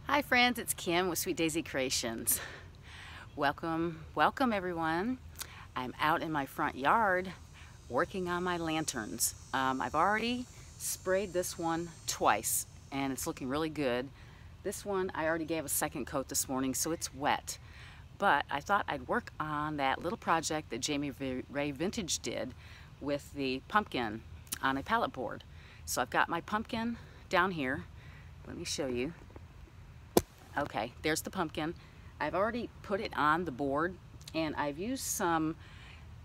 Hi friends, it's Kim with Sweet Daisy Creations. Welcome everyone. I'm out in my front yard working on my lanterns. I've already sprayed this one twice and it's looking really good. This one I already gave a second coat this morning, so it's wet. But I thought I'd work on that little project that Jamie Ray Vintage did with the pumpkin on a pallet board. So I've got my pumpkin down here. Let me show you. Okay, there's the pumpkin. I've already put it on the board and I've used some,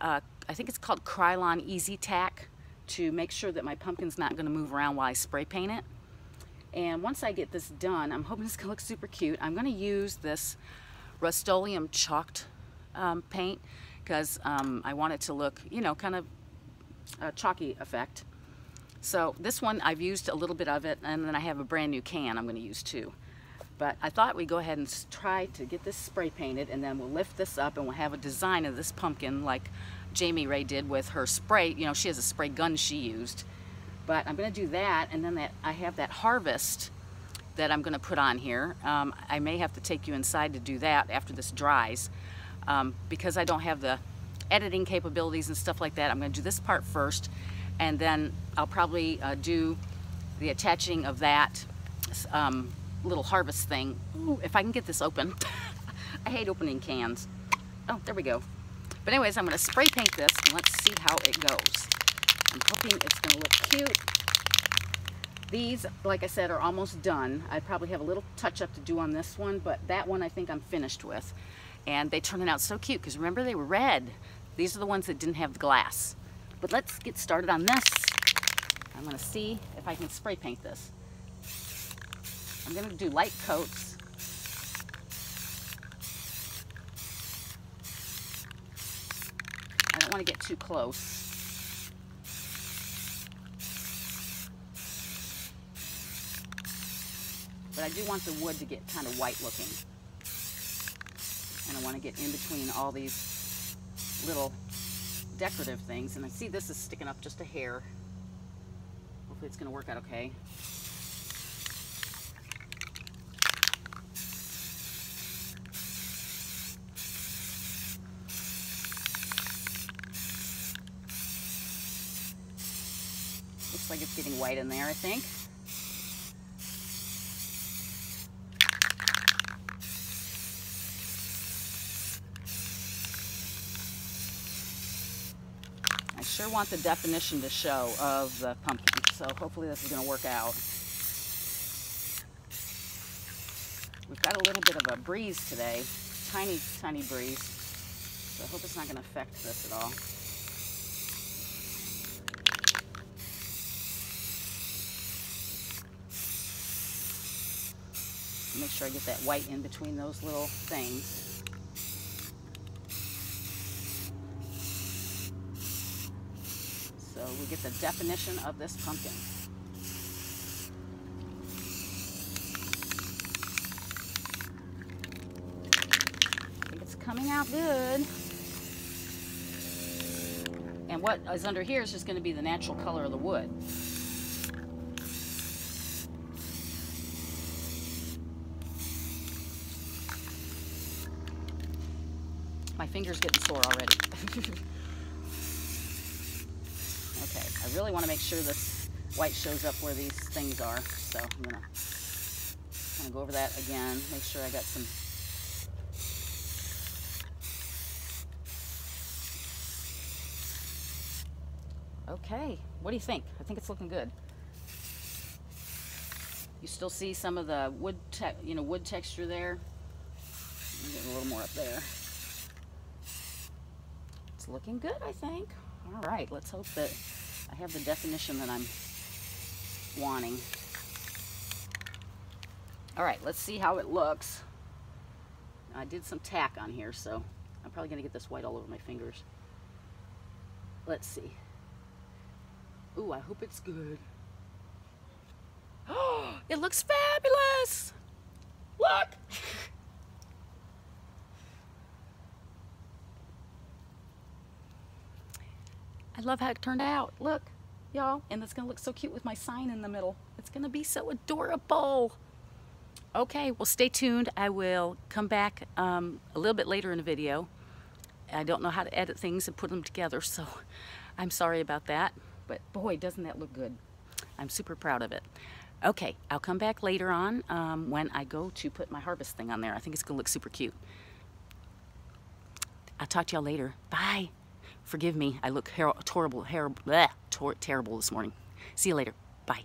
I think it's called Krylon Easy Tack to make sure that my pumpkin's not gonna move around while I spray paint it. And once I get this done, I'm hoping it's gonna look super cute. I'm gonna use this Rust-Oleum chalked paint because I want it to look, you know, kind of a chalky effect. So this one, I've used a little bit of it, and then I have a brand new can I'm gonna use too. But I thought we'd go ahead and try to get this spray painted, and then we'll lift this up and we'll have a design of this pumpkin like Jamie Ray did with her spray. You know, she has a spray gun she used. But I'm going to do that, and then I have that harvest that I'm going to put on here. I may have to take you inside to do that after this dries. Because I don't have the editing capabilities and stuff like that, I'm going to do this part first, and then I'll probably do the attaching of that little harvest thing. Ooh, if I can get this open. I hate opening cans. Oh, there we go. But anyways, I'm going to spray paint this and let's see how it goes. I'm hoping it's going to look cute. These, like I said, are almost done. I probably have a little touch up to do on this one, but that one I think I'm finished with. And they turned out so cute because remember, they were red. These are the ones that didn't have the glass. But let's get started on this. I'm going to see if I can spray paint this. I'm going to do light coats. I don't want to get too close. But I do want the wood to get kind of white looking. And I want to get in between all these little decorative things. And I see this is sticking up just a hair. Hopefully it's going to work out okay. Looks like it's getting white in there, I think. I sure want the definition to show of the pumpkin, so hopefully this is going to work out. We've got a little bit of a breeze today, tiny, tiny breeze, so I hope it's not going to affect this at all. Make sure I get that white in between those little things. So we get the definition of this pumpkin. I think it's coming out good. And what is under here is just going to be the natural color of the wood. My finger's getting sore already. Okay, I really want to make sure this white shows up where these things are, so I'm going to kind of go over that again, make sure I got some. Okay, what do you think? I think it's looking good. You still see some of the wood, wood texture there. I'm getting a little more up there. Looking good, I think. All right, let's hope that I have the definition that I'm wanting. All right, let's see how it looks. I did some tack on here, so I'm probably gonna get this white all over my fingers. Let's see. Ooh, I hope it's good. Oh, it looks fabulous. Look. I love how it turned out. Look, y'all. And it's going to look so cute with my sign in the middle. It's going to be so adorable. Okay, well, stay tuned. I will come back a little bit later in the video. I don't know how to edit things and put them together, so I'm sorry about that. But boy, doesn't that look good. I'm super proud of it. Okay, I'll come back later on when I go to put my harvest thing on there. I think it's gonna look super cute. I'll talk to y'all later. Bye. Forgive me, I look terrible this morning. See you later. Bye.